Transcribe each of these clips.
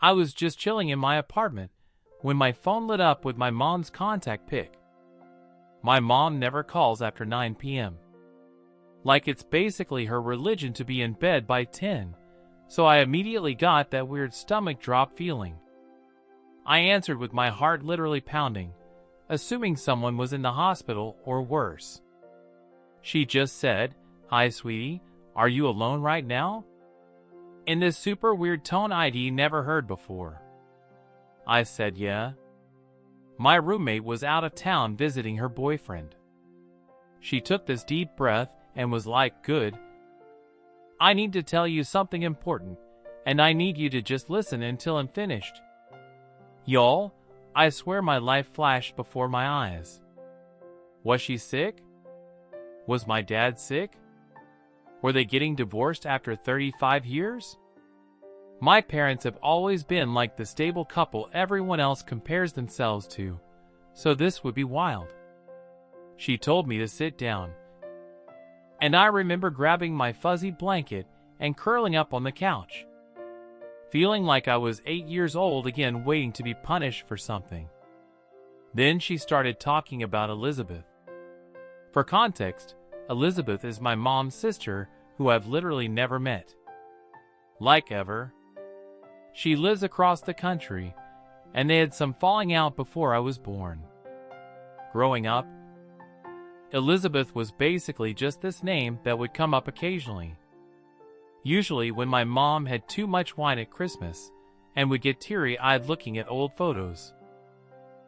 I was just chilling in my apartment when my phone lit up with my mom's contact pic. My mom never calls after 9 p.m. Like it's basically her religion to be in bed by 10, so I immediately got that weird stomach drop feeling. I answered with my heart literally pounding, assuming someone was in the hospital or worse. She just said, "Hi sweetie, are you alone right now?" In this super weird tone I'd never heard before. I said yeah. My roommate was out of town visiting her boyfriend. She took this deep breath and was like, "Good. I need to tell you something important, and I need you to just listen until I'm finished." Y'all, I swear my life flashed before my eyes. Was she sick? Was my dad sick? Were they getting divorced after 35 years? My parents have always been like the stable couple everyone else compares themselves to, so this would be wild. She told me to sit down, and I remember grabbing my fuzzy blanket and curling up on the couch, feeling like I was 8 years old again, waiting to be punished for something. Then she started talking about Elizabeth. For context, Elizabeth is my mom's sister who I've literally never met. Like ever. She lives across the country, and they had some falling out before I was born. Growing up, Elizabeth was basically just this name that would come up occasionally. Usually when my mom had too much wine at Christmas and would get teary-eyed looking at old photos.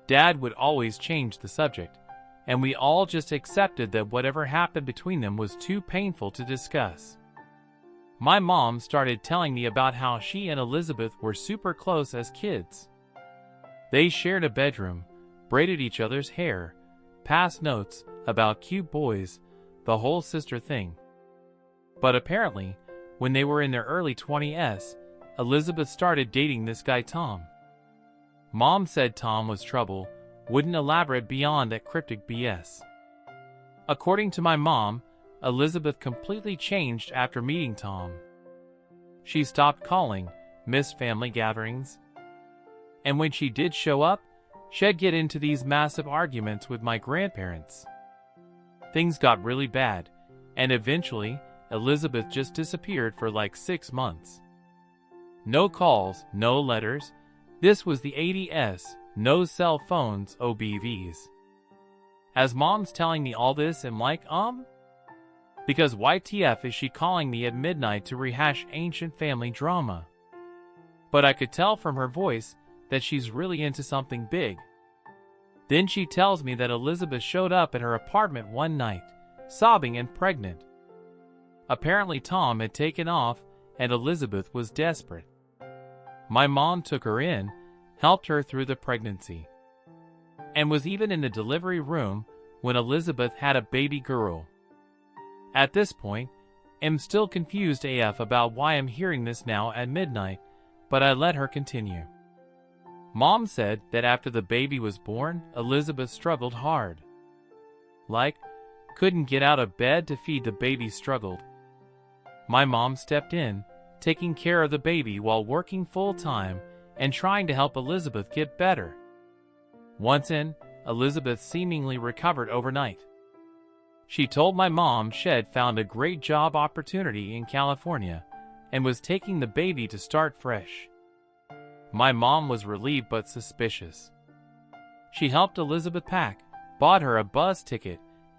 Dad would always change the subject, and we all just accepted that whatever happened between them was too painful to discuss. My mom started telling me about how she and Elizabeth were super close as kids. They shared a bedroom, braided each other's hair, passed notes about cute boys, the whole sister thing. But apparently, when they were in their early 20s, Elizabeth started dating this guy Tom. Mom said Tom was trouble, wouldn't elaborate beyond that cryptic BS. According to my mom, Elizabeth completely changed after meeting Tom. She stopped calling, missed family gatherings, and when she did show up, she'd get into these massive arguments with my grandparents. Things got really bad, and eventually, Elizabeth just disappeared for like 6 months. No calls, no letters. This was the 80s, no cell phones, OBVs. As mom's telling me all this, I'm like, Because YTF is she calling me at midnight to rehash ancient family drama? But I could tell from her voice that she's really into something big. Then she tells me that Elizabeth showed up at her apartment one night, sobbing and pregnant. Apparently Tom had taken off and Elizabeth was desperate. My mom took her in, helped her through the pregnancy, and was even in the delivery room when Elizabeth had a baby girl. At this point, I'm still confused AF about why I'm hearing this now at midnight, but I let her continue. Mom said that after the baby was born, Elizabeth struggled hard. Like, couldn't get out of bed to feed the baby, struggled. My mom stepped in, taking care of the baby while working full-time and trying to help Elizabeth get better. Once in, Elizabeth seemingly recovered overnight. She told my mom she'd found a great job opportunity in California and was taking the baby to start fresh. My mom was relieved but suspicious. She helped Elizabeth pack, bought her a bus ticket,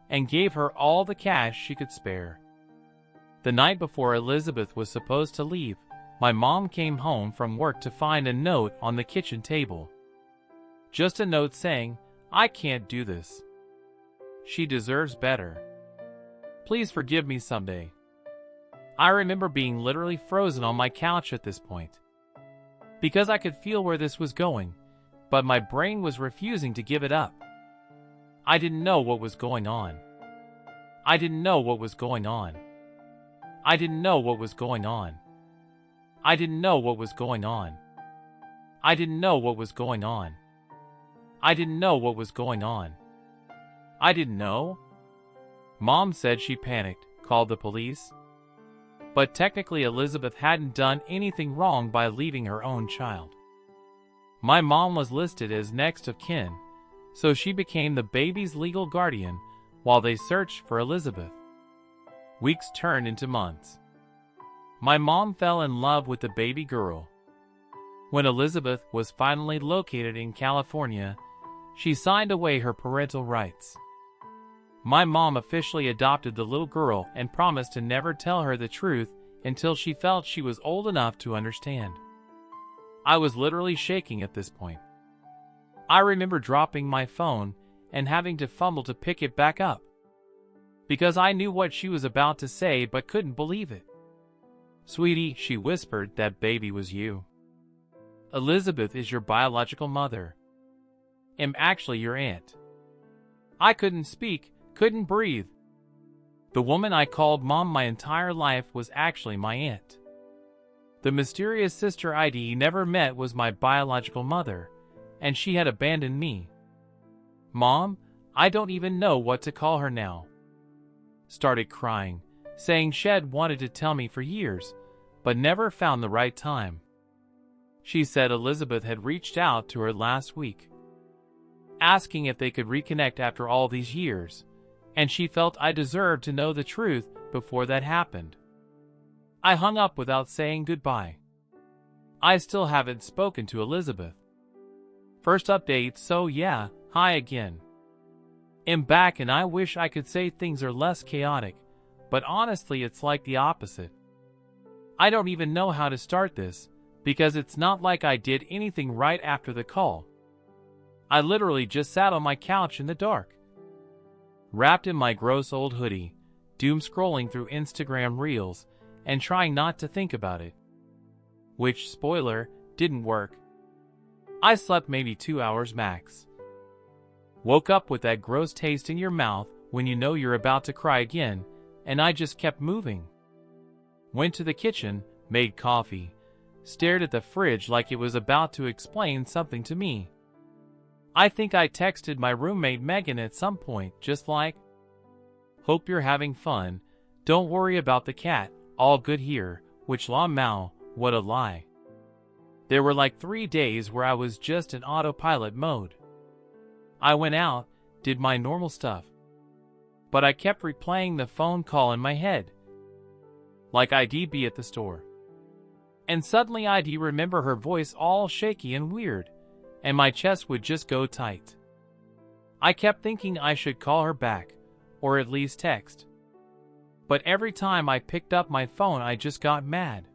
and gave her all the cash she could spare. The night before Elizabeth was supposed to leave, my mom came home from work to find a note on the kitchen table. Just a note saying, "I can't do this. She deserves better. Please forgive me someday." I remember being literally frozen on my couch at this point, because I could feel where this was going, but my brain was refusing to give it up. I didn't know what was going on. I didn't know what was going on. I didn't know what was going on. I didn't know what was going on. I didn't know what was going on. I didn't know what was going on. I didn't know. Mom said she panicked, called the police. But technically Elizabeth hadn't done anything wrong by leaving her own child. My mom was listed as next of kin, so she became the baby's legal guardian while they searched for Elizabeth. Weeks turned into months. My mom fell in love with the baby girl. When Elizabeth was finally located in California, she signed away her parental rights. My mom officially adopted the little girl and promised to never tell her the truth until she felt she was old enough to understand. I was literally shaking at this point. I remember dropping my phone and having to fumble to pick it back up, because I knew what she was about to say but couldn't believe it. "Sweetie," she whispered, "that baby was you. Elizabeth is your biological mother. I'm actually your aunt." I couldn't speak, couldn't breathe. The woman I called Mom my entire life was actually my aunt. The mysterious sister I'd never met was my biological mother, and she had abandoned me. Mom, I don't even know what to call her now. Started crying, saying she'd wanted to tell me for years, but never found the right time. She said Elizabeth had reached out to her last week, asking if they could reconnect after all these years, and she felt I deserved to know the truth before that happened. I hung up without saying goodbye. I still haven't spoken to Elizabeth. First update, so yeah, hi again. I'm back and I wish I could say things are less chaotic, but honestly it's like the opposite. I don't even know how to start this, because it's not like I did anything right after the call. I literally just sat on my couch in the dark, wrapped in my gross old hoodie, doom scrolling through Instagram Reels, and trying not to think about it. Which, spoiler, didn't work. I slept maybe 2 hours max. Woke up with that gross taste in your mouth when you know you're about to cry again, and I just kept moving. Went to the kitchen, made coffee, stared at the fridge like it was about to explain something to me. I think I texted my roommate Megan at some point, just like, "Hope you're having fun. Don't worry about the cat. All good here," which la mao, what a lie. There were like 3 days where I was just in autopilot mode. I went out, did my normal stuff, but I kept replaying the phone call in my head, like I'd be at the store. And suddenly I'd remember her voice all shaky and weird, and my chest would just go tight. I kept thinking I should call her back, or at least text. But every time I picked up my phone I just got mad.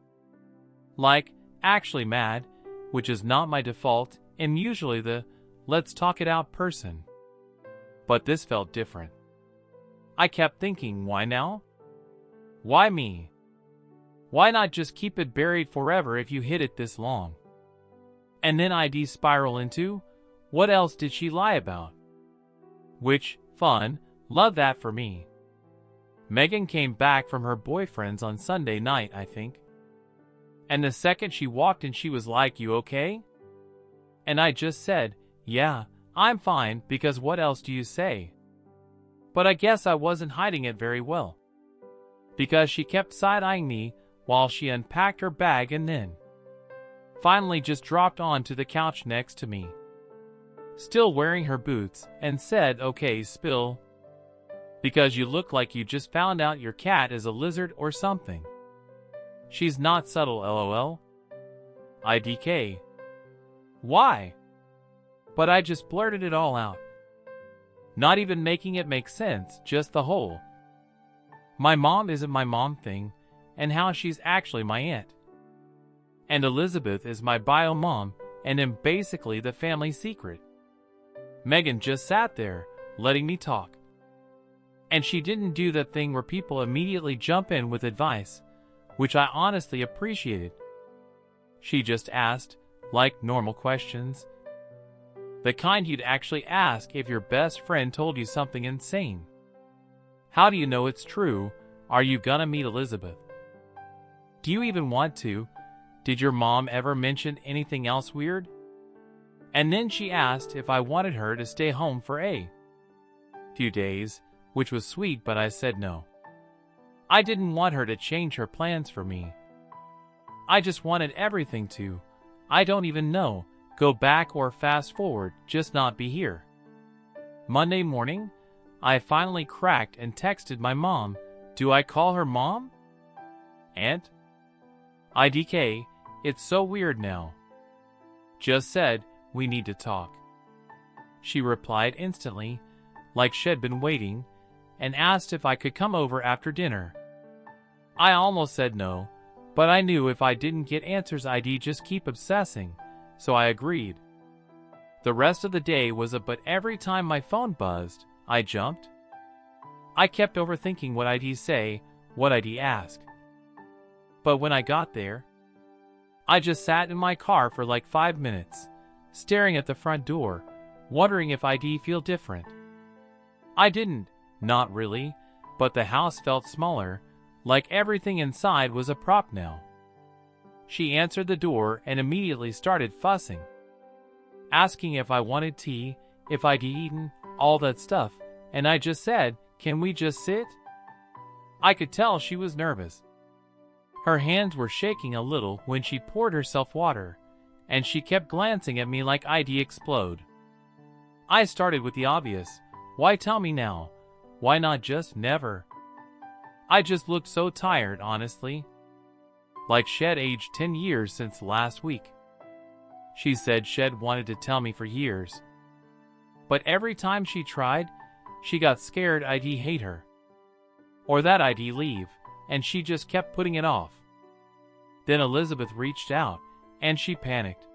Like, actually mad, which is not my default, and usually the let's talk it out person. But this felt different. I kept thinking, why now? Why me? Why not just keep it buried forever if you hid it this long? And then I'd spiral into, what else did she lie about? Which, fun, love that for me. Megan came back from her boyfriend's on Sunday night, I think. And the second she walked in she was like, "You okay?" And I just said, "Yeah, I'm fine," because what else do you say? But I guess I wasn't hiding it very well, because she kept side-eyeing me while she unpacked her bag and then finally just dropped onto the couch next to me, still wearing her boots, and said, "Okay, spill, because you look like you just found out your cat is a lizard or something." She's not subtle, lol. IDK. Why? But I just blurted it all out, not even making it make sense, just the whole "my mom isn't my mom" thing, and how she's actually my aunt. And Elizabeth is my bio mom, and am basically the family secret. Megan just sat there, letting me talk. And she didn't do that thing where people immediately jump in with advice, which I honestly appreciated. She just asked, like normal questions. The kind you'd actually ask if your best friend told you something insane. How do you know it's true? Are you gonna meet Elizabeth? Do you even want to? Did your mom ever mention anything else weird? And then she asked if I wanted her to stay home for a few days, which was sweet, but I said no. I didn't want her to change her plans for me. I just wanted everything to, I don't even know, go back or fast forward, just not be here. Monday morning, I finally cracked and texted my mom. Do I call her mom? Aunt? IDK, it's so weird now. Just said, we need to talk. She replied instantly, like she'd been waiting, and asked if I could come over after dinner. I almost said no, but I knew if I didn't get answers I'd just keep obsessing, so I agreed. The rest of the day was but every time my phone buzzed, I jumped. I kept overthinking what I'd say, what I'd ask. But when I got there, I just sat in my car for like 5 minutes, staring at the front door, wondering if I'd feel different. I didn't, not really, but the house felt smaller, like everything inside was a prop now. She answered the door and immediately started fussing, asking if I wanted tea, if I'd eaten, all that stuff, and I just said, can we just sit? I could tell she was nervous. Her hands were shaking a little when she poured herself water, and she kept glancing at me like I'd explode. I started with the obvious. Why tell me now? Why not just never? I just looked so tired, honestly. Like she'd aged 10 years since last week. She said she'd wanted to tell me for years. But every time she tried, she got scared I'd hate her. Or that I'd leave, and she just kept putting it off. Then Elizabeth reached out, and she panicked.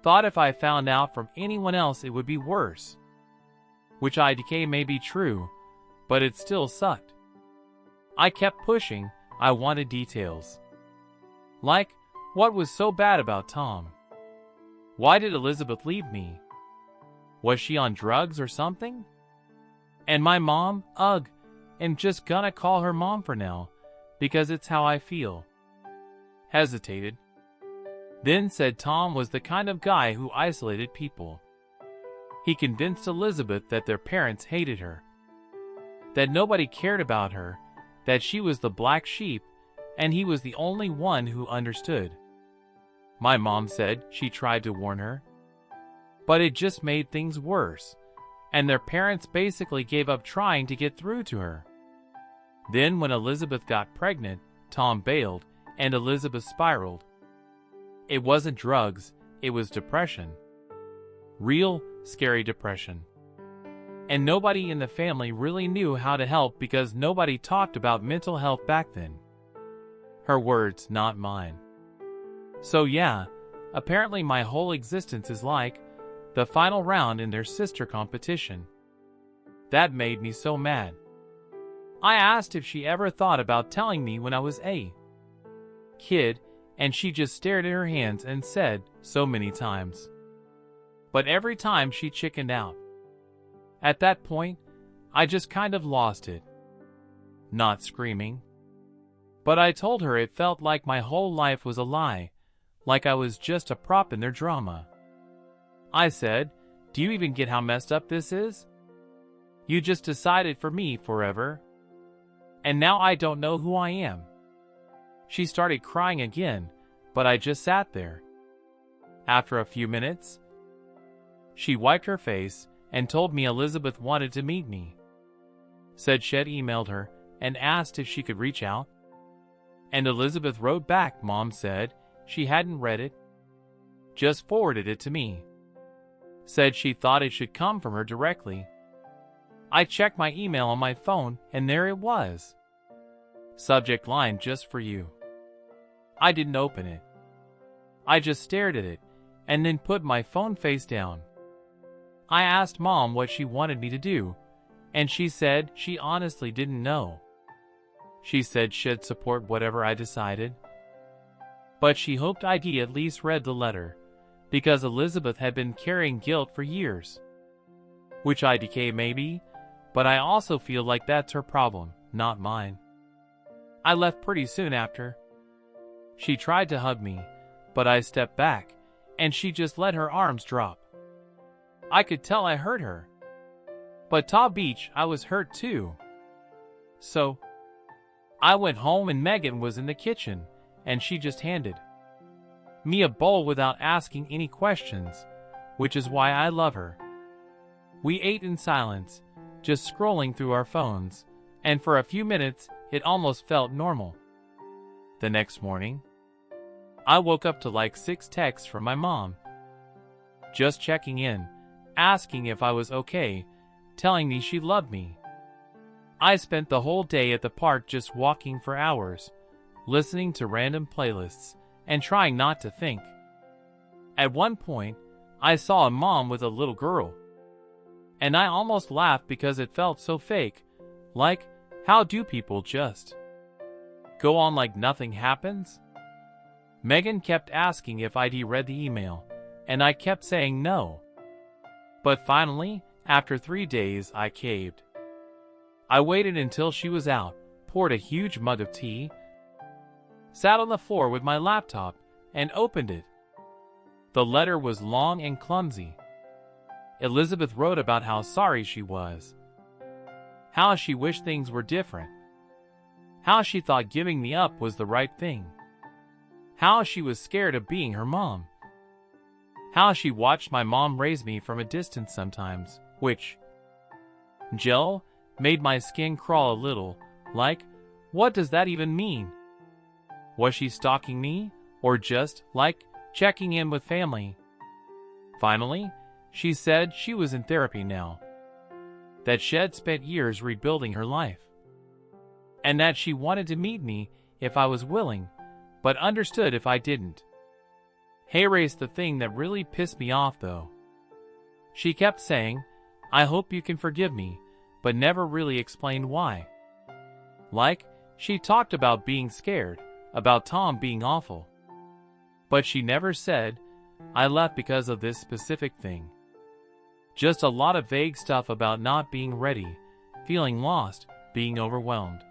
Thought if I found out from anyone else it would be worse. Which IDK may be true, but it still sucked. I kept pushing, I wanted details. Like, what was so bad about Tom? Why did Elizabeth leave me? Was she on drugs or something? And my mom, ugh, am just gonna call her mom for now, because it's how I feel. Hesitated. Then said Tom was the kind of guy who isolated people. He convinced Elizabeth that their parents hated her, that nobody cared about her, that she was the black sheep, and he was the only one who understood. My mom said she tried to warn her, but it just made things worse, and their parents basically gave up trying to get through to her. Then when Elizabeth got pregnant, Tom bailed, and Elizabeth spiraled. It wasn't drugs, it was depression. Real, scary depression. And nobody in the family really knew how to help because nobody talked about mental health back then. Her words, not mine. So yeah, apparently my whole existence is like the final round in their sister competition. That made me so mad. I asked if she ever thought about telling me when I was a kid, and she just stared at her hands and said so many times. But every time she chickened out. At that point, I just kind of lost it. Not screaming. But I told her it felt like my whole life was a lie, like I was just a prop in their drama. I said, do you even get how messed up this is? You just decided for me forever. And now I don't know who I am. She started crying again, but I just sat there. After a few minutes, she wiped her face and told me Elizabeth wanted to meet me. Said she'd emailed her and asked if she could reach out. And Elizabeth wrote back, Mom said she hadn't read it, just forwarded it to me. Said she thought it should come from her directly. I checked my email on my phone and there it was. Subject line, just for you. I didn't open it. I just stared at it and then put my phone face down. I asked Mom what she wanted me to do, and she said she honestly didn't know. She said she'd support whatever I decided. But she hoped I'd at least read the letter, because Elizabeth had been carrying guilt for years. Which IDK maybe, but I also feel like that's her problem, not mine. I left pretty soon after. She tried to hug me, but I stepped back, and she just let her arms drop. I could tell I hurt her. But Taw Beach, I was hurt too. So, I went home and Megan was in the kitchen, and she just handed me a bowl without asking any questions, which is why I love her. We ate in silence, just scrolling through our phones, and for a few minutes it almost felt normal. The next morning, I woke up to like 6 texts from my mom. Just checking in, asking if I was okay, telling me she loved me. I spent the whole day at the park just walking for hours, listening to random playlists, and trying not to think. At one point, I saw a mom with a little girl. And I almost laughed because it felt so fake. Like, how do people just go on like nothing happens? Megan kept asking if I'd read the email, and I kept saying no. But finally, after 3 days, I caved. I waited until she was out, poured a huge mug of tea, sat on the floor with my laptop, and opened it. The letter was long and clumsy. Elizabeth wrote about how sorry she was, how she wished things were different, how she thought giving me up was the right thing, how she was scared of being her mom, how she watched my mom raise me from a distance sometimes, which, Jill, made my skin crawl a little, like, what does that even mean? Was she stalking me, or just, like, checking in with family? Finally, she said she was in therapy now, that she had spent years rebuilding her life, and that she wanted to meet me if I was willing, but understood if I didn't. Here's the thing that really pissed me off though. She kept saying, I hope you can forgive me, but never really explained why. Like, she talked about being scared, about Tom being awful. But she never said, I left because of this specific thing. Just a lot of vague stuff about not being ready, feeling lost, being overwhelmed.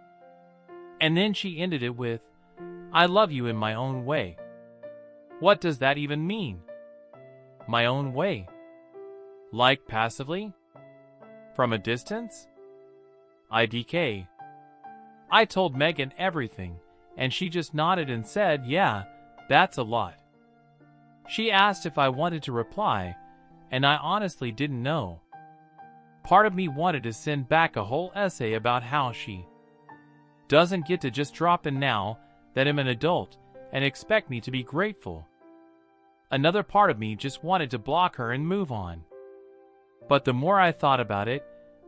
And then she ended it with, I love you in my own way. What does that even mean? My own way? Like passively? From a distance? IDK. I told Megan everything, and she just nodded and said, yeah, that's a lot. She asked if I wanted to reply, and I honestly didn't know. Part of me wanted to send back a whole essay about how she doesn't get to just drop in now that I'm an adult and expect me to be grateful. Another part of me just wanted to block her and move on. But the more I thought about it,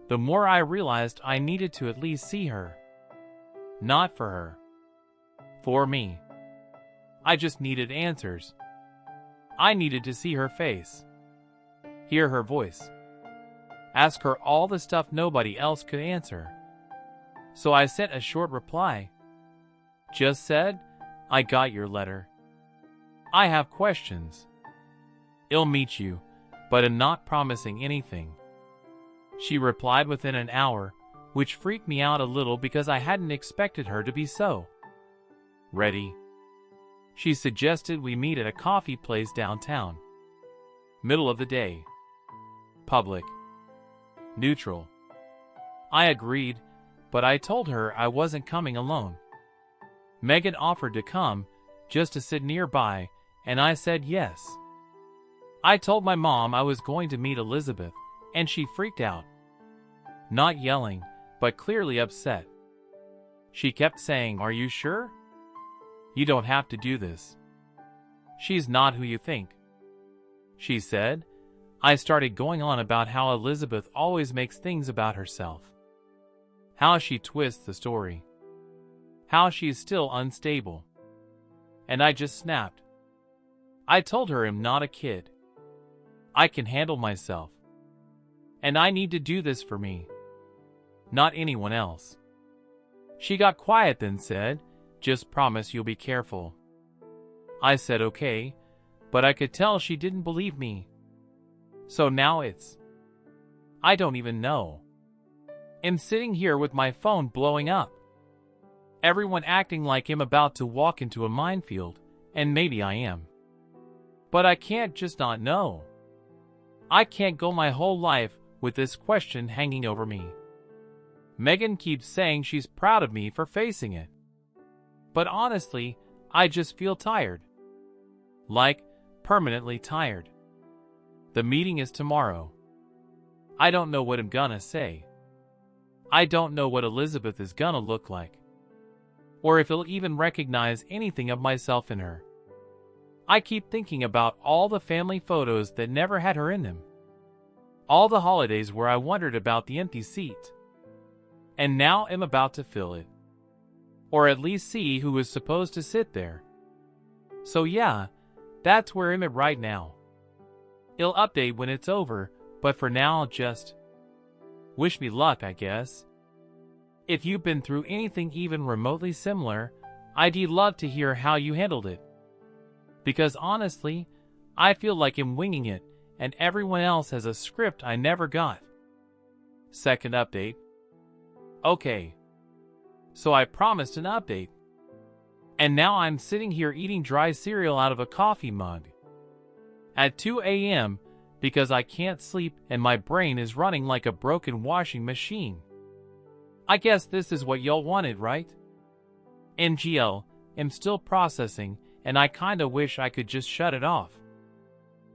the more I realized I needed to at least see her. Not for her. For me. I just needed answers. I needed to see her face. Hear her voice. Ask her all the stuff nobody else could answer. So I sent a short reply. Just said, I got your letter. I have questions. I'll meet you, but I'm not promising anything. She replied within an hour, which freaked me out a little because I hadn't expected her to be so ready. She suggested we meet at a coffee place downtown. Middle of the day. Public. Neutral. I agreed, but I told her I wasn't coming alone. Megan offered to come, just to sit nearby, and I said yes. I told my mom I was going to meet Elizabeth, and she freaked out. Not yelling, but clearly upset. She kept saying, are you sure? You don't have to do this. She's not who you think. She said. I started going on about how Elizabeth always makes things about herself. How she twists the story. How she's still unstable. And I just snapped. I told her I'm not a kid. I can handle myself. And I need to do this for me. Not anyone else. She got quiet then said, just promise you'll be careful. I said okay, but I could tell she didn't believe me. So now it's, I don't even know. I'm sitting here with my phone blowing up. Everyone acting like I'm about to walk into a minefield, and maybe I am. But I can't just not know. I can't go my whole life with this question hanging over me. Megan keeps saying she's proud of me for facing it. But honestly, I just feel tired. Like, permanently tired. The meeting is tomorrow. I don't know what I'm gonna say. I don't know what Elizabeth is gonna look like. Or if he'll even recognize anything of myself in her. I keep thinking about all the family photos that never had her in them. All the holidays where I wondered about the empty seat. And now I'm about to fill it. Or at least see who is supposed to sit there. So yeah, that's where I'm at right now. I'll update when it's over, but for now I'll just wish me luck, I guess. If you've been through anything even remotely similar, I'd love to hear how you handled it. Because honestly, I feel like I'm winging it, and everyone else has a script I never got. Second update. Okay. So I promised an update. And now I'm sitting here eating dry cereal out of a coffee mug. At 2 a.m. because I can't sleep and my brain is running like a broken washing machine. I guess this is what y'all wanted, right? NGL, I'm still processing, and I kinda wish I could just shut it off.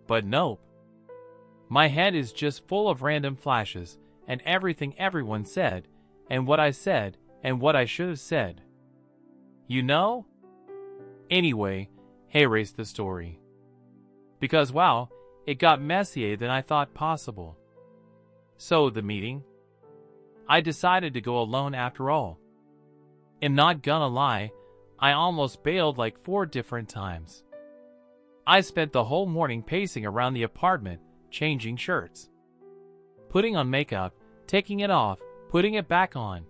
But nope. My head is just full of random flashes, and everything everyone said, and what I said, and what I should have said. You know? Anyway, hey, erase the story. Because wow, it got messier than I thought possible. So the meeting? I decided to go alone after all. I'm not gonna lie, I almost bailed like 4 different times. I spent the whole morning pacing around the apartment, changing shirts. Putting on makeup, taking it off, putting it back on.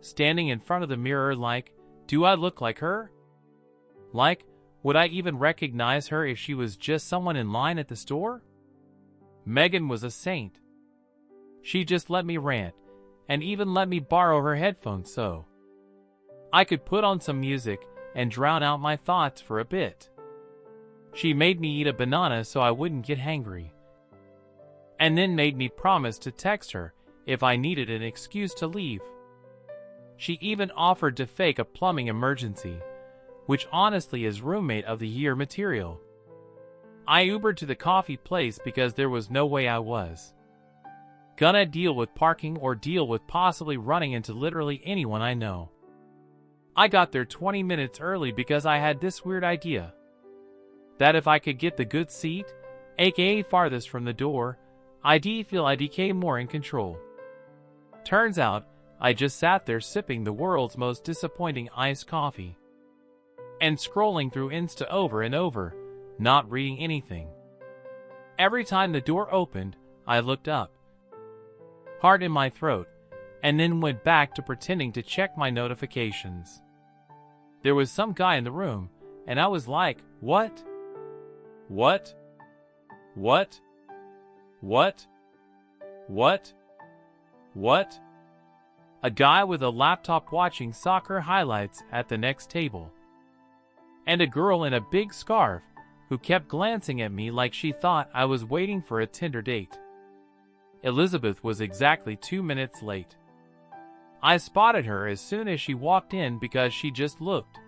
Standing in front of the mirror like, do I look like her? Like, would I even recognize her if she was just someone in line at the store? Megan was a saint. She just let me rant, and even let me borrow her headphones so I could put on some music and drown out my thoughts for a bit. She made me eat a banana so I wouldn't get hangry. And then made me promise to text her if I needed an excuse to leave. She even offered to fake a plumbing emergency, which honestly is roommate of the year material. I Ubered to the coffee place because there was no way I was gonna deal with parking or deal with possibly running into literally anyone I know. I got there 20 minutes early because I had this weird idea that if I could get the good seat, aka farthest from the door, I'd feel I'd more in control. Turns out, I just sat there sipping the world's most disappointing iced coffee and scrolling through Insta over and over, not reading anything. Every time the door opened, I looked up, heart in my throat, and then went back to pretending to check my notifications. There was some guy in the room, and I was like, what? What? What? What? What? What? A guy with a laptop watching soccer highlights at the next table. And a girl in a big scarf who kept glancing at me like she thought I was waiting for a Tinder date. Elizabeth was exactly 2 minutes late. I spotted her as soon as she walked in because she just looked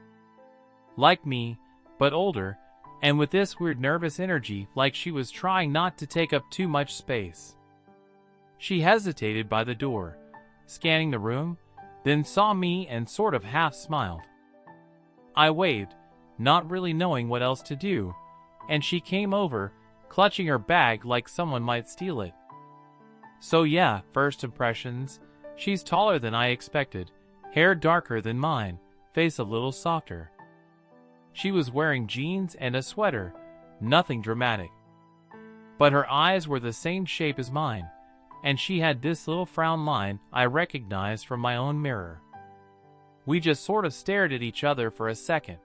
like me, but older, and with this weird nervous energy like she was trying not to take up too much space. She hesitated by the door, scanning the room, then saw me and sort of half smiled. I waved, not really knowing what else to do, and she came over, clutching her bag like someone might steal it. So yeah, first impressions, she's taller than I expected, hair darker than mine, face a little softer. She was wearing jeans and a sweater, nothing dramatic. But her eyes were the same shape as mine, and she had this little frown line I recognized from my own mirror. We just sort of stared at each other for a second.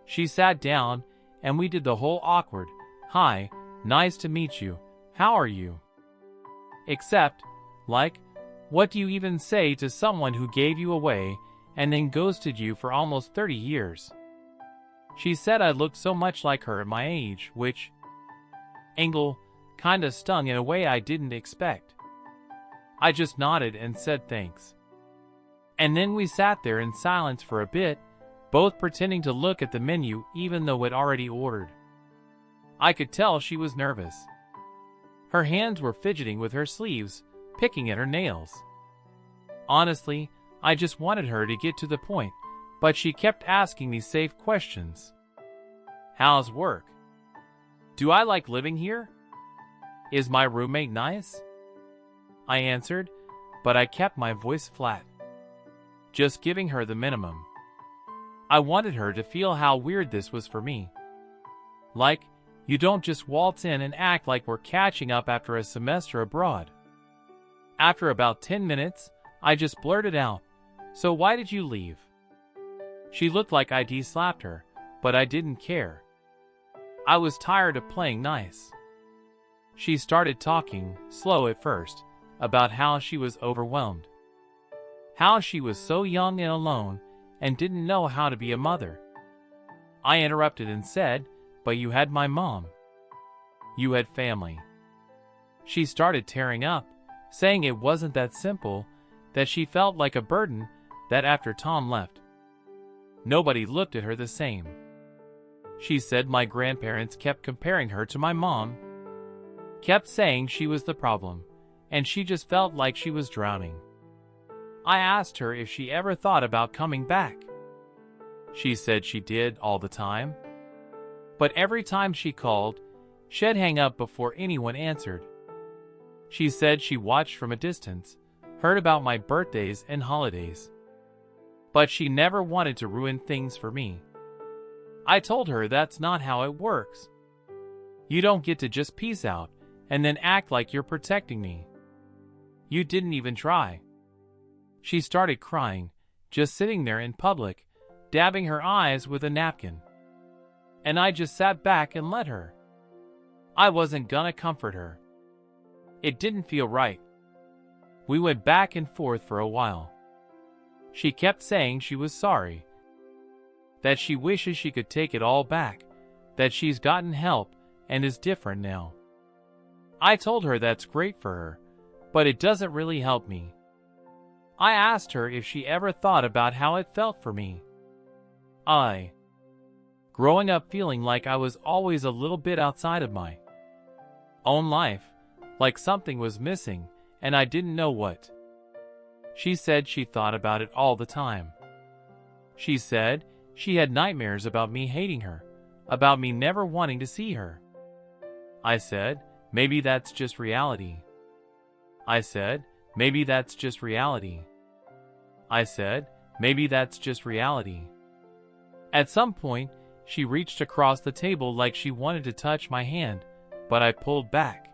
She sat down, and we did the whole awkward, "Hi, nice to meet you, how are you?" Except, like, what do you even say to someone who gave you away and then ghosted you for almost 30 years? She said I looked so much like her at my age, which angle kinda stung in a way I didn't expect. I just nodded and said thanks. And then we sat there in silence for a bit, both pretending to look at the menu even though it already ordered. I could tell she was nervous. Her hands were fidgeting with her sleeves, picking at her nails. Honestly, I just wanted her to get to the point, but she kept asking me safe questions. How's work? Do I like living here? Is my roommate nice? I answered, but I kept my voice flat, just giving her the minimum. I wanted her to feel how weird this was for me. Like, you don't just waltz in and act like we're catching up after a semester abroad. After about 10 minutes, I just blurted out, "So why did you leave?" She looked like I'd slapped her, but I didn't care. I was tired of playing nice. She started talking, slow at first, about how she was overwhelmed. How she was so young and alone and didn't know how to be a mother. I interrupted and said, "But you had my mom. You had family." She started tearing up, saying it wasn't that simple, that she felt like a burden, that after Tom left, nobody looked at her the same. She said my grandparents kept comparing her to my mom, kept saying she was the problem, and she just felt like she was drowning. I asked her if she ever thought about coming back. She said she did all the time. But every time she called, she'd hang up before anyone answered. She said she watched from a distance, heard about my birthdays and holidays. But she never wanted to ruin things for me. I told her that's not how it works. You don't get to just peace out and then act like you're protecting me. You didn't even try. She started crying, just sitting there in public, dabbing her eyes with a napkin. And I just sat back and let her. I wasn't gonna comfort her. It didn't feel right. We went back and forth for a while. She kept saying she was sorry, that she wishes she could take it all back, that she's gotten help and is different now. I told her that's great for her, but it doesn't really help me. I asked her if she ever thought about how it felt for me. Growing up feeling like I was always a little bit outside of my own life, like something was missing and I didn't know what. She said she thought about it all the time. She said she had nightmares about me hating her, about me never wanting to see her. I said, maybe that's just reality. I said, maybe that's just reality. I said, maybe that's just reality. At some point, she reached across the table like she wanted to touch my hand, but I pulled back.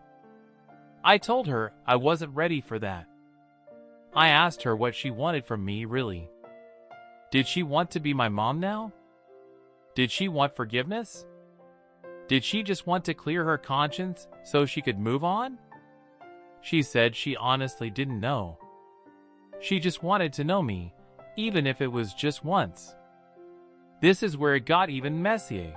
I told her I wasn't ready for that. I asked her what she wanted from me, really. Did she want to be my mom now? Did she want forgiveness? Did she just want to clear her conscience so she could move on? She said she honestly didn't know. She just wanted to know me, even if it was just once. This is where it got even messier.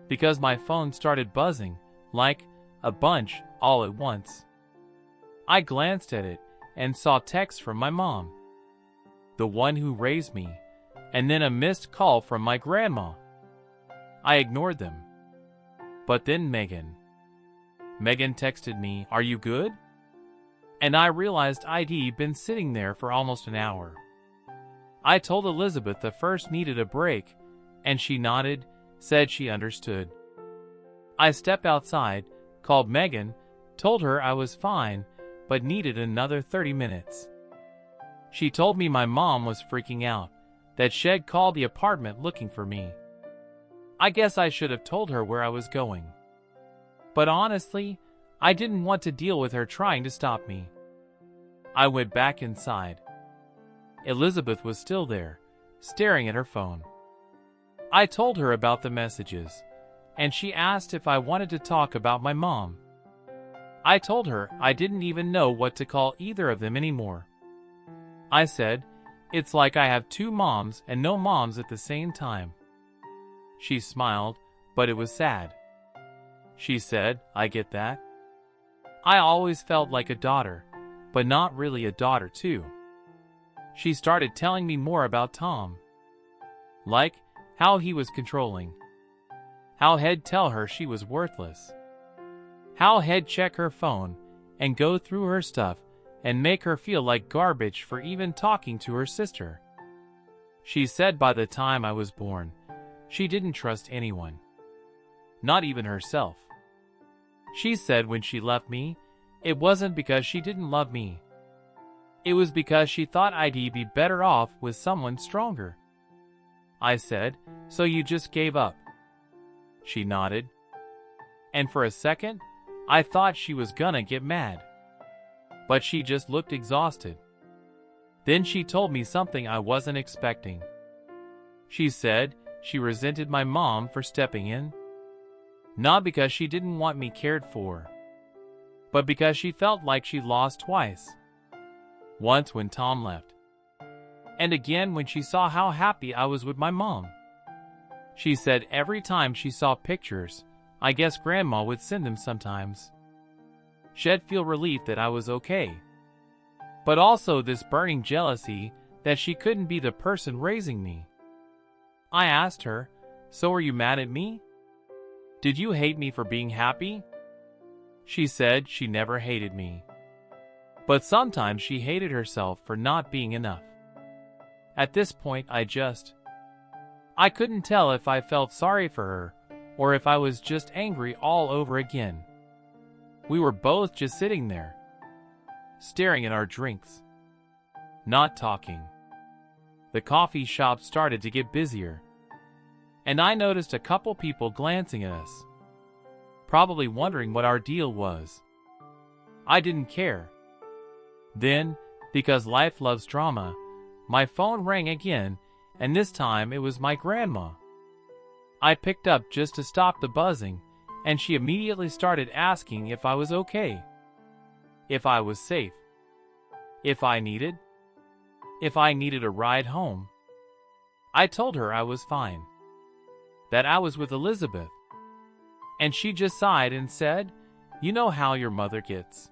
Because my phone started buzzing, like a bunch, all at once. I glanced at it and saw texts from my mom, the one who raised me, and then a missed call from my grandma. I ignored them. But then Megan texted me, "Are you good?" And I realized I'd been sitting there for almost an hour. I told Elizabeth the first needed a break, and she nodded, said she understood. I stepped outside, called Megan, told her I was fine, but needed another 30 minutes. She told me my mom was freaking out, that she'd called the apartment looking for me. I guess I should have told her where I was going. But honestly, I didn't want to deal with her trying to stop me. I went back inside. Elizabeth was still there, staring at her phone. I told her about the messages, and she asked if I wanted to talk about my mom. I told her I didn't even know what to call either of them anymore. I said, it's like I have two moms and no moms at the same time. She smiled, but it was sad. She said, I get that. I always felt like a daughter, but not really a daughter too. She started telling me more about Tom. Like how he was controlling. How he'd tell her she was worthless. How he'd check her phone and go through her stuff and make her feel like garbage for even talking to her sister. She said by the time I was born, she didn't trust anyone. Not even herself. She said when she left me, it wasn't because she didn't love me. It was because she thought I'd be better off with someone stronger. I said, so you just gave up? She nodded. And for a second, I thought she was gonna get mad. But she just looked exhausted. Then she told me something I wasn't expecting. She said she resented my mom for stepping in. Not because she didn't want me cared for, but because she felt like she lost twice. Once when Tom left, and again when she saw how happy I was with my mom. She said every time she saw pictures, I guess Grandma would send them sometimes, she'd feel relief that I was okay. But also this burning jealousy that she couldn't be the person raising me. I asked her, so are you mad at me? Did you hate me for being happy? She said she never hated me. But sometimes she hated herself for not being enough. At this point I couldn't tell if I felt sorry for her or if I was just angry all over again. We were both just sitting there, staring at our drinks, not talking. The coffee shop started to get busier, and I noticed a couple people glancing at us, probably wondering what our deal was. I didn't care. Then, because life loves drama, my phone rang again, and this time it was my grandma. I picked up just to stop the buzzing, and she immediately started asking if I was okay, if I was safe, if I needed a ride home. I told her I was fine, that I was with Elizabeth. And she just sighed and said, "You know how your mother gets."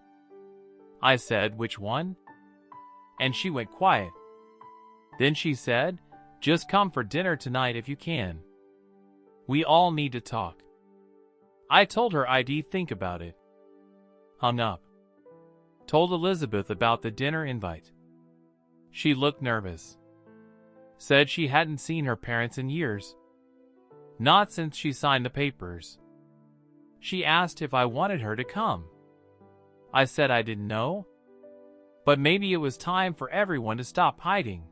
I said, "Which one?" And she went quiet. Then she said, "Just come for dinner tonight if you can. We all need to talk." I told her I'd think about it. Hung up. Told Elizabeth about the dinner invite. She looked nervous. Said she hadn't seen her parents in years. Not since she signed the papers. She asked if I wanted her to come. I said I didn't know, but maybe it was time for everyone to stop hiding.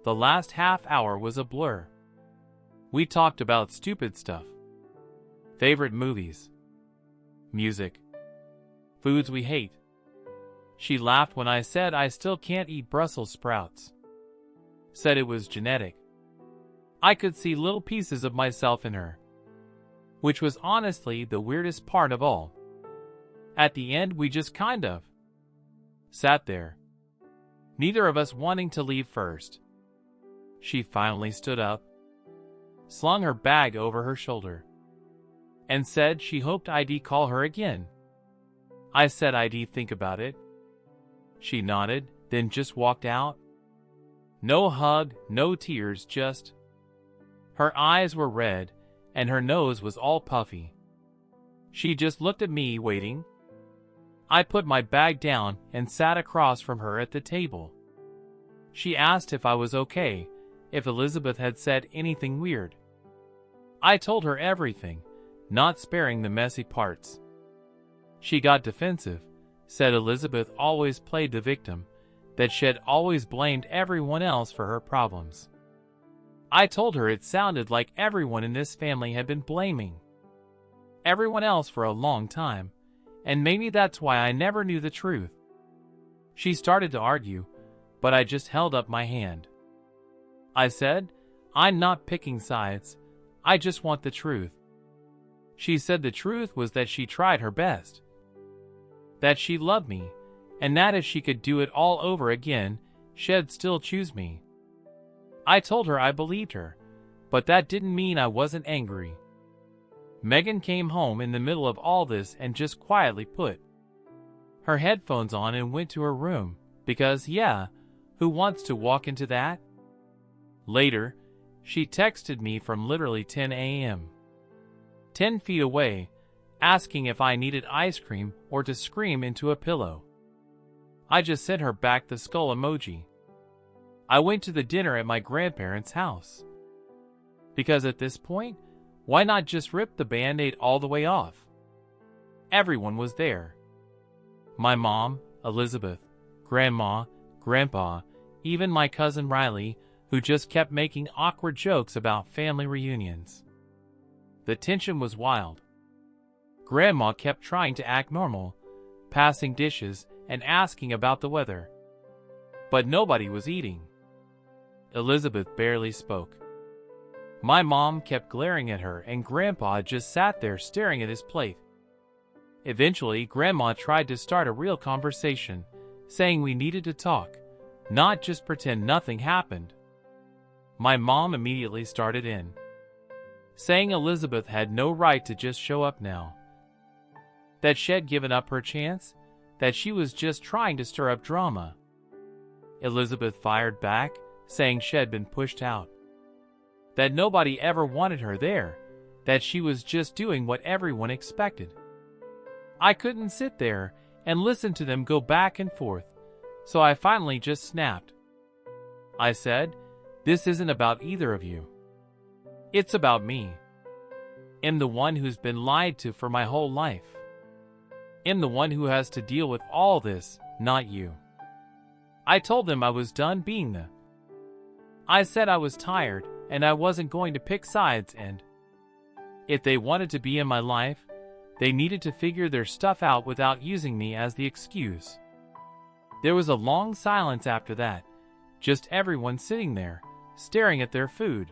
The last half hour was a blur. We talked about stupid stuff. Favorite movies. Music. Foods we hate. She laughed when I said I still can't eat Brussels sprouts. Said it was genetic. I could see little pieces of myself in her, which was honestly the weirdest part of all. At the end, we just kind of sat there, neither of us wanting to leave first. She finally stood up, slung her bag over her shoulder, and said she hoped I'd call her again. I said I'd think about it. She nodded, then just walked out. No hug, no tears, just... Her eyes were red, and her nose was all puffy. She just looked at me, waiting. I put my bag down and sat across from her at the table. She asked if I was okay, if Elizabeth had said anything weird. I told her everything, not sparing the messy parts. She got defensive, said Elizabeth always played the victim, that she'd always blamed everyone else for her problems. I told her it sounded like everyone in this family had been blaming everyone else for a long time, and maybe that's why I never knew the truth. She started to argue, but I just held up my hand. I said, "I'm not picking sides, I just want the truth." She said the truth was that she tried her best, that she loved me, and that if she could do it all over again, she'd still choose me. I told her I believed her, but that didn't mean I wasn't angry. Megan came home in the middle of all this and just quietly put her headphones on and went to her room, because, yeah, who wants to walk into that? Later, she texted me from literally 10 a.m. 10 feet away, asking if I needed ice cream or to scream into a pillow. I just sent her back the skull emoji. I went to the dinner at my grandparents' house. Because at this point, why not just rip the band-aid all the way off? Everyone was there. My mom, Elizabeth, Grandma, Grandpa, even my cousin Riley, who just kept making awkward jokes about family reunions. The tension was wild. Grandma kept trying to act normal, passing dishes and asking about the weather. But nobody was eating. Elizabeth barely spoke. My mom kept glaring at her and Grandpa just sat there staring at his plate. Eventually, Grandma tried to start a real conversation, saying we needed to talk, not just pretend nothing happened. My mom immediately started in, saying Elizabeth had no right to just show up now, that she'd given up her chance, that she was just trying to stir up drama. Elizabeth fired back, saying she'd been pushed out, that nobody ever wanted her there, that she was just doing what everyone expected. I couldn't sit there and listen to them go back and forth, so I finally just snapped. I said, "This isn't about either of you. It's about me. I'm the one who's been lied to for my whole life. I'm the one who has to deal with all this, not you." I told them I was done being the. I said I was tired and I wasn't going to pick sides, and if they wanted to be in my life, they needed to figure their stuff out without using me as the excuse. There was a long silence after that, just everyone sitting there, staring at their food.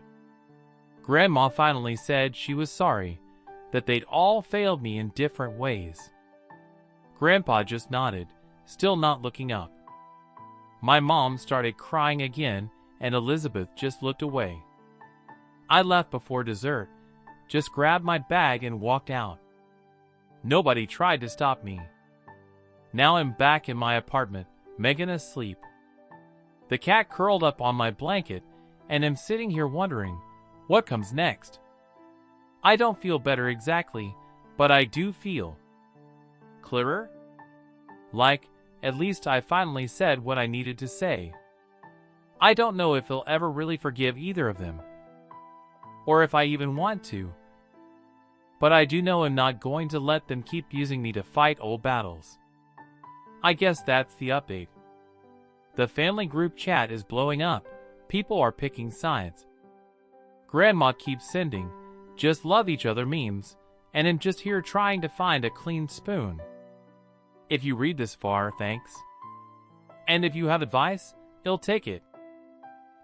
Grandma finally said she was sorry, that they'd all failed me in different ways. Grandpa just nodded, still not looking up. My mom started crying again, and Elizabeth just looked away. I left before dessert, just grabbed my bag and walked out. Nobody tried to stop me. Now I'm back in my apartment, Megan asleep. The cat curled up on my blanket, and I'm sitting here wondering, what comes next? I don't feel better exactly, but I do feel clearer? Like, at least I finally said what I needed to say. I don't know if he'll ever really forgive either of them, or if I even want to. But I do know I'm not going to let them keep using me to fight old battles. I guess that's the update. The family group chat is blowing up. People are picking sides. Grandma keeps sending, "just love each other" memes, and I'm just here trying to find a clean spoon. If you read this far, thanks. And if you have advice, I'll take it.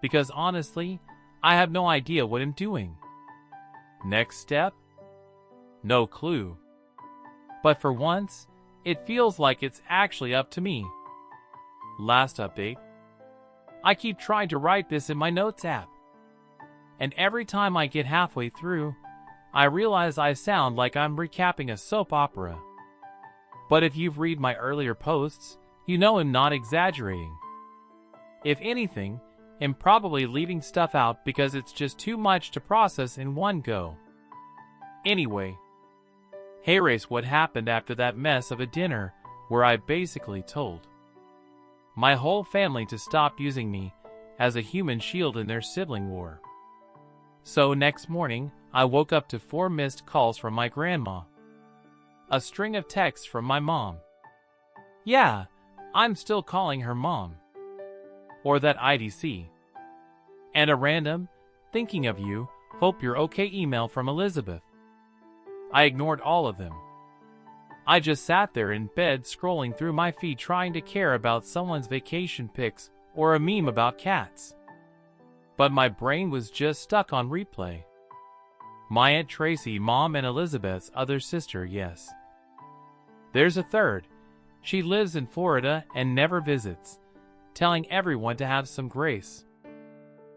Because honestly, I have no idea what I'm doing. Next step? No clue. But for once, it feels like it's actually up to me. Last update. I keep trying to write this in my notes app. And every time I get halfway through, I realize I sound like I'm recapping a soap opera. But if you've read my earlier posts, you know I'm not exaggerating. If anything, I'm probably leaving stuff out because it's just too much to process in one go. Anyway, hey Race, what happened after that mess of a dinner where I basically told my whole family to stop using me as a human shield in their sibling war? So next morning, I woke up to 4 missed calls from my grandma. A string of texts from my mom. Yeah, I'm still calling her mom. Or that IDC. And a random, "thinking of you, hope you're okay" email from Elizabeth. I ignored all of them. I just sat there in bed scrolling through my feed trying to care about someone's vacation pics or a meme about cats. But my brain was just stuck on replay. My Aunt Tracy, Mom, and Elizabeth's other sister, yes. There's a third. She lives in Florida and never visits, telling everyone to have some grace.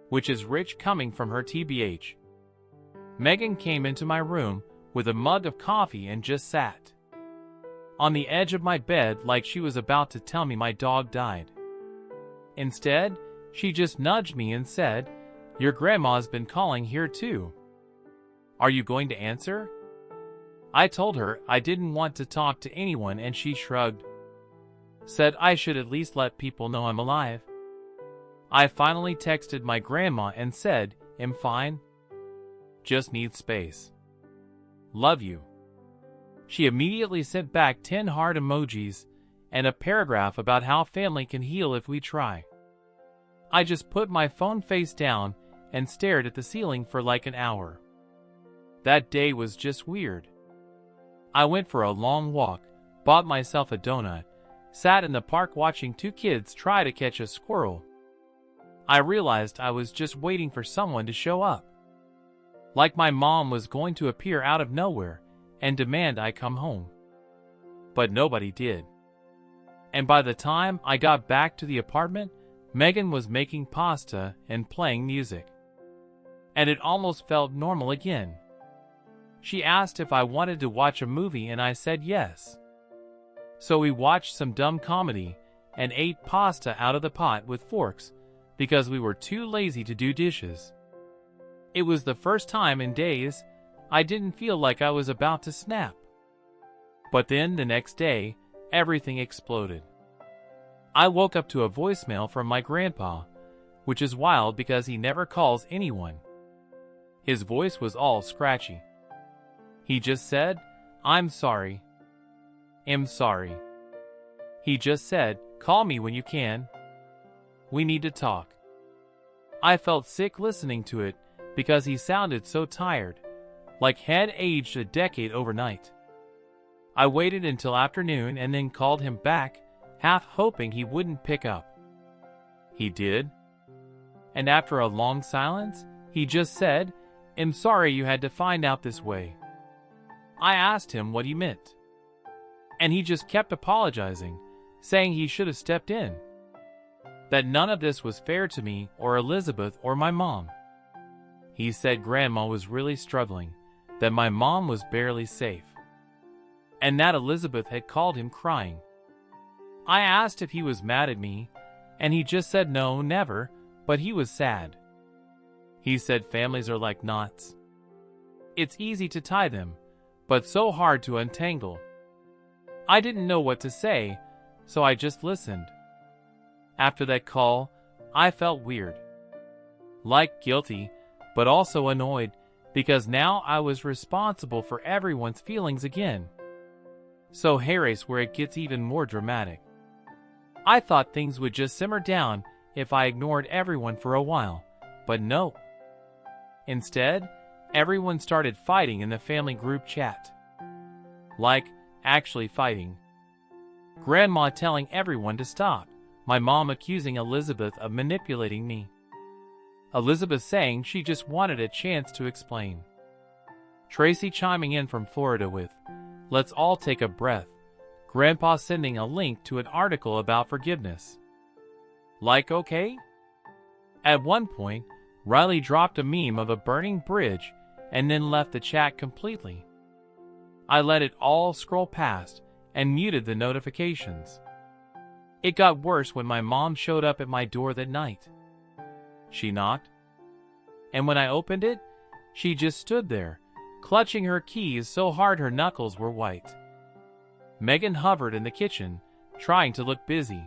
Which is rich coming from her TBH. Megan came into my room with a mug of coffee and just sat on the edge of my bed like she was about to tell me my dog died. Instead, she just nudged me and said, Your grandma's been calling here too. Are you going to answer? I told her I didn't want to talk to anyone and she shrugged. Said I should at least let people know I'm alive. I finally texted my grandma and said, "I'm fine. Just need space. Love you." She immediately sent back 10 heart emojis and a paragraph about how family can heal if we try. I just put my phone face down and stared at the ceiling for like an hour. That day was just weird. I went for a long walk, bought myself a donut, sat in the park watching 2 kids try to catch a squirrel. I realized I was just waiting for someone to show up. Like my mom was going to appear out of nowhere and demand I come home. But nobody did. And by the time I got back to the apartment, Megan was making pasta and playing music. And it almost felt normal again. She asked if I wanted to watch a movie and I said yes. So we watched some dumb comedy and ate pasta out of the pot with forks because we were too lazy to do dishes. It was the first time in days I didn't feel like I was about to snap. But then the next day, everything exploded. I woke up to a voicemail from my grandpa, which is wild because he never calls anyone. His voice was all scratchy. He just said, "I'm sorry. I'm sorry." He just said, "Call me when you can. We need to talk." I felt sick listening to it because he sounded so tired, like he'd aged a decade overnight. I waited until afternoon and then called him back, half hoping he wouldn't pick up. He did. And after a long silence, he just said, "I'm sorry you had to find out this way." I asked him what he meant. And he just kept apologizing, saying he should have stepped in. That none of this was fair to me or Elizabeth or my mom. He said Grandma was really struggling, that my mom was barely safe, and that Elizabeth had called him crying. I asked if he was mad at me, and he just said no, never, but he was sad. He said families are like knots. It's easy to tie them, but so hard to untangle. I didn't know what to say, so I just listened. After that call, I felt weird. Like guilty, but also annoyed, because now I was responsible for everyone's feelings again. So here's where it gets even more dramatic. I thought things would just simmer down if I ignored everyone for a while, but no. Instead, everyone started fighting in the family group chat. Like, actually fighting. Grandma telling everyone to stop, my mom accusing Elizabeth of manipulating me. Elizabeth saying she just wanted a chance to explain. Tracy chiming in from Florida with, "Let's all take a breath." Grandpa sending a link to an article about forgiveness. Like, okay? At one point, Riley dropped a meme of a burning bridge and then left the chat completely. I let it all scroll past and muted the notifications. It got worse when my mom showed up at my door that night. She knocked, and when I opened it, she just stood there, clutching her keys so hard her knuckles were white. Megan hovered in the kitchen, trying to look busy.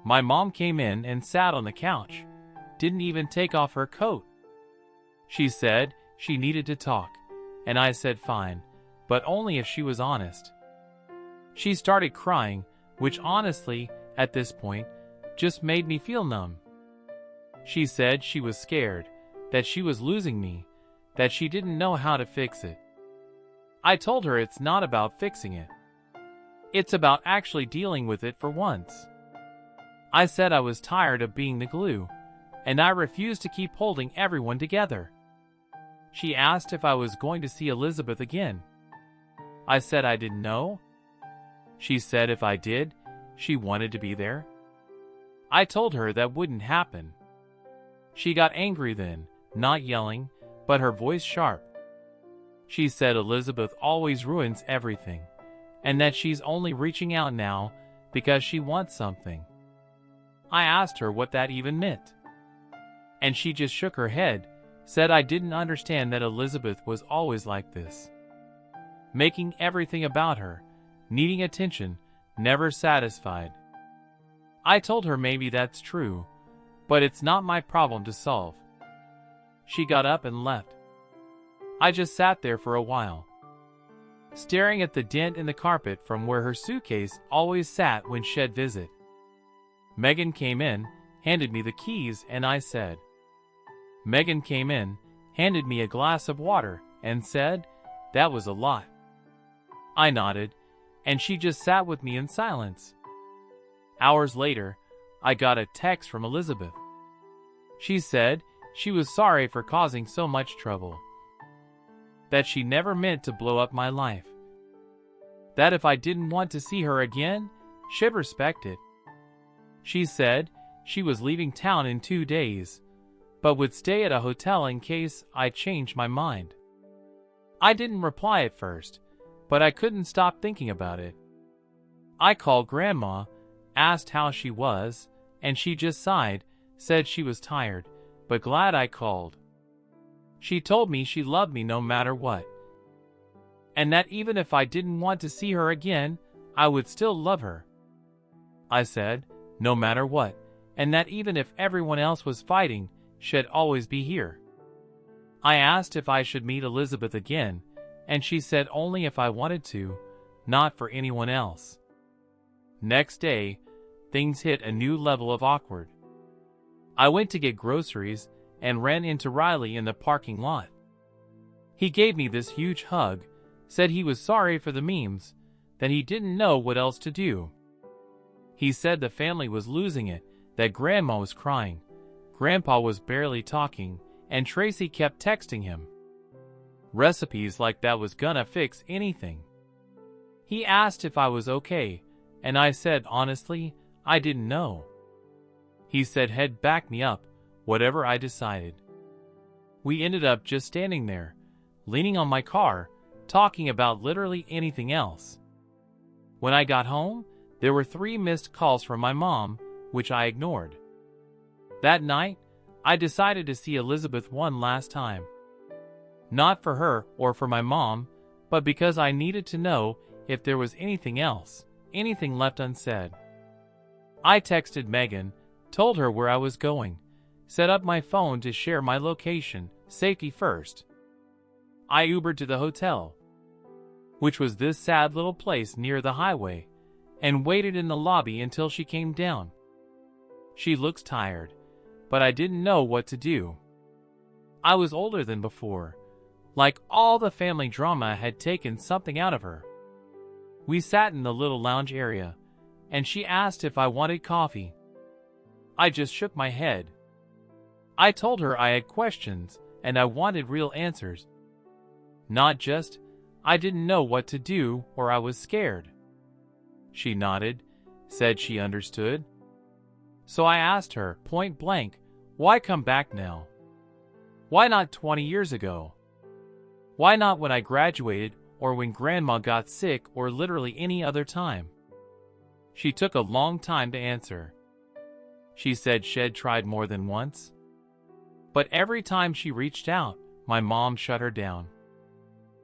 My mom came in and sat on the couch, didn't even take off her coat. She said she needed to talk, and I said fine, but only if she was honest. She started crying, which honestly, at this point, just made me feel numb. She said she was scared, that she was losing me, that she didn't know how to fix it. I told her it's not about fixing it. It's about actually dealing with it for once. I said I was tired of being the glue, and I refused to keep holding everyone together. She asked if I was going to see Elizabeth again. I said I didn't know. She said if I did, she wanted to be there. I told her that wouldn't happen. She got angry then, not yelling, but her voice sharp. She said Elizabeth always ruins everything, and that she's only reaching out now because she wants something. I asked her what that even meant. And she just shook her head, said I didn't understand that Elizabeth was always like this. Making everything about her, needing attention, never satisfied. I told her maybe that's true, but it's not my problem to solve. She got up and left. I just sat there for a while, staring at the dent in the carpet from where her suitcase always sat when she'd visit. Megan came in, handed me the keys, and I said, Megan came in, handed me a glass of water, and said, "That was a lot." I nodded, and she just sat with me in silence. Hours later, I got a text from Elizabeth. She said she was sorry for causing so much trouble, that she never meant to blow up my life, that if I didn't want to see her again, she'd respect it. She said she was leaving town in 2 days, but would stay at a hotel in case I changed my mind. I didn't reply at first, but I couldn't stop thinking about it. I called Grandma, asked how she was, and she just sighed, said she was tired, but glad I called. She told me she loved me no matter what, and that even if I didn't want to see her again, I would still love her. I said, no matter what, and that even if everyone else was fighting, she'd always be here. I asked if I should meet Elizabeth again, and she said only if I wanted to, not for anyone else. Next day, things hit a new level of awkward. I went to get groceries and ran into Riley in the parking lot. He gave me this huge hug, said he was sorry for the memes, that he didn't know what else to do. He said the family was losing it, that Grandma was crying, Grandpa was barely talking, and Tracy kept texting him recipes like that was gonna fix anything. He asked if I was okay, and I said honestly, I didn't know. He said he'd back me up, whatever I decided. We ended up just standing there, leaning on my car, talking about literally anything else. When I got home, there were 3 missed calls from my mom, which I ignored. That night, I decided to see Elizabeth one last time. Not for her or for my mom, but because I needed to know if there was anything else, anything left unsaid. I texted Megan, told her where I was going, set up my phone to share my location, safety first. I Ubered to the hotel, which was this sad little place near the highway, and waited in the lobby until she came down. She looked tired, but I didn't know what to do. I was older than before, like all the family drama had taken something out of her. We sat in the little lounge area, and she asked if I wanted coffee. I just shook my head. I told her I had questions, and I wanted real answers. Not just, I didn't know what to do or I was scared. She nodded, said she understood. So I asked her, point blank, why come back now? Why not 20 years ago? Why not when I graduated or when Grandma got sick or literally any other time? She took a long time to answer. She said she'd tried more than once, but every time she reached out, my mom shut her down.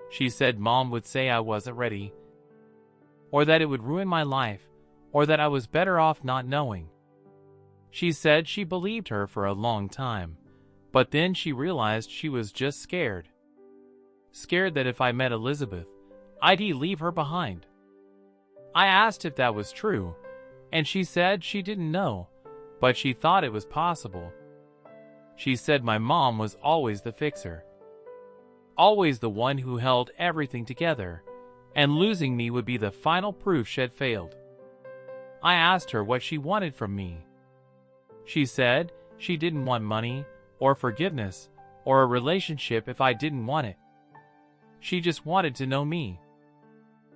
She said Mom would say I wasn't ready, or that it would ruin my life, or that I was better off not knowing. She said she believed her for a long time, but then she realized she was just scared. Scared that if I met Elizabeth, I'd leave her behind. I asked if that was true, and she said she didn't know, but she thought it was possible. She said my mom was always the fixer, always the one who held everything together, and losing me would be the final proof she'd failed. I asked her what she wanted from me. She said she didn't want money, or forgiveness, or a relationship if I didn't want it. She just wanted to know me.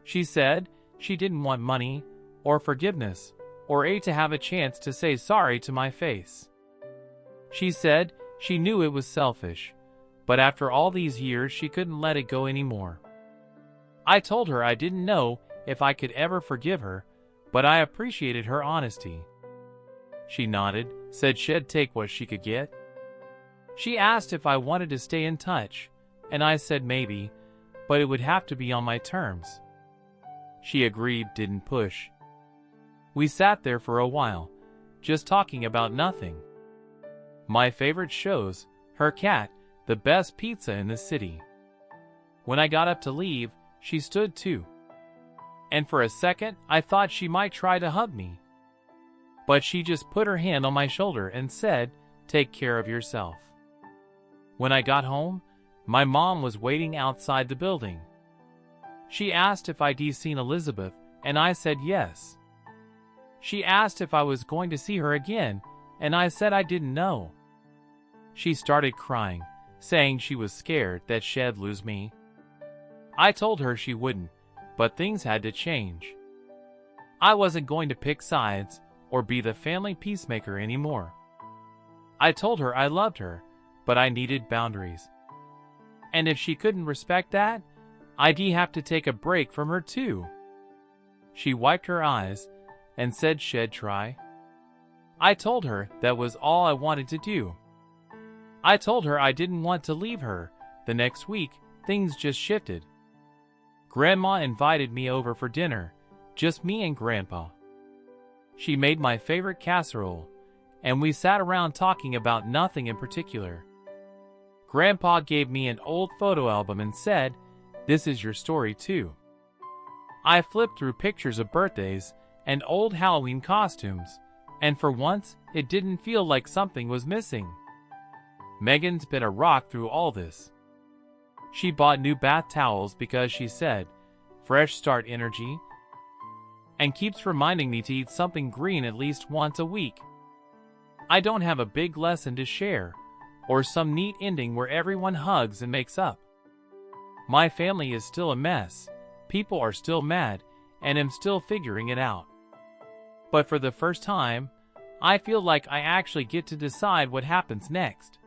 She said she didn't want money, or forgiveness, or to have a chance to say sorry to my face. She said she knew it was selfish, but after all these years she couldn't let it go anymore. I told her I didn't know if I could ever forgive her, but I appreciated her honesty. She nodded, said she'd take what she could get. She asked if I wanted to stay in touch, and I said maybe, but it would have to be on my terms. She agreed, didn't push. We sat there for a while, just talking about nothing. My favorite shows, her cat, the best pizza in the city. When I got up to leave, she stood too. And for a second, I thought she might try to hug me. But she just put her hand on my shoulder and said, "Take care of yourself." When I got home, my mom was waiting outside the building. She asked if I'd seen Elizabeth, and I said yes. She asked if I was going to see her again, and I said I didn't know. She started crying, saying she was scared that she'd lose me. I told her she wouldn't, but things had to change. I wasn't going to pick sides or be the family peacemaker anymore. I told her I loved her, but I needed boundaries. And if she couldn't respect that, I'd have to take a break from her too. She wiped her eyes and said she'd try. I told her that was all I wanted to do. I told her I didn't want to leave her. The next week, things just shifted. Grandma invited me over for dinner, just me and Grandpa. She made my favorite casserole, and we sat around talking about nothing in particular. Grandpa gave me an old photo album and said, "This is your story too." I flipped through pictures of birthdays and old Halloween costumes, and for once, it didn't feel like something was missing. Megan's been a rock through all this. She bought new bath towels because she said, "Fresh start energy," and keeps reminding me to eat something green at least once a week. I don't have a big lesson to share, or some neat ending where everyone hugs and makes up. My family is still a mess, people are still mad, and I'm still figuring it out. But for the first time, I feel like I actually get to decide what happens next.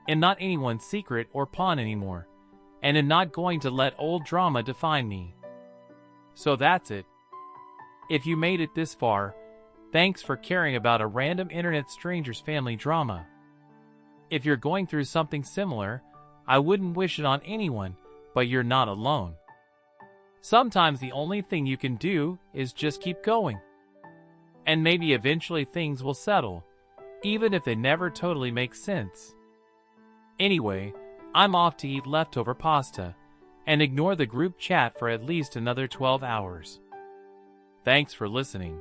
I'm not anyone's secret or pawn anymore, and I'm not going to let old drama define me. So that's it. If you made it this far, thanks for caring about a random internet stranger's family drama. If you're going through something similar, I wouldn't wish it on anyone, but you're not alone. Sometimes the only thing you can do is just keep going. And maybe eventually things will settle, even if they never totally make sense. Anyway, I'm off to eat leftover pasta, and ignore the group chat for at least another 12 hours. Thanks for listening.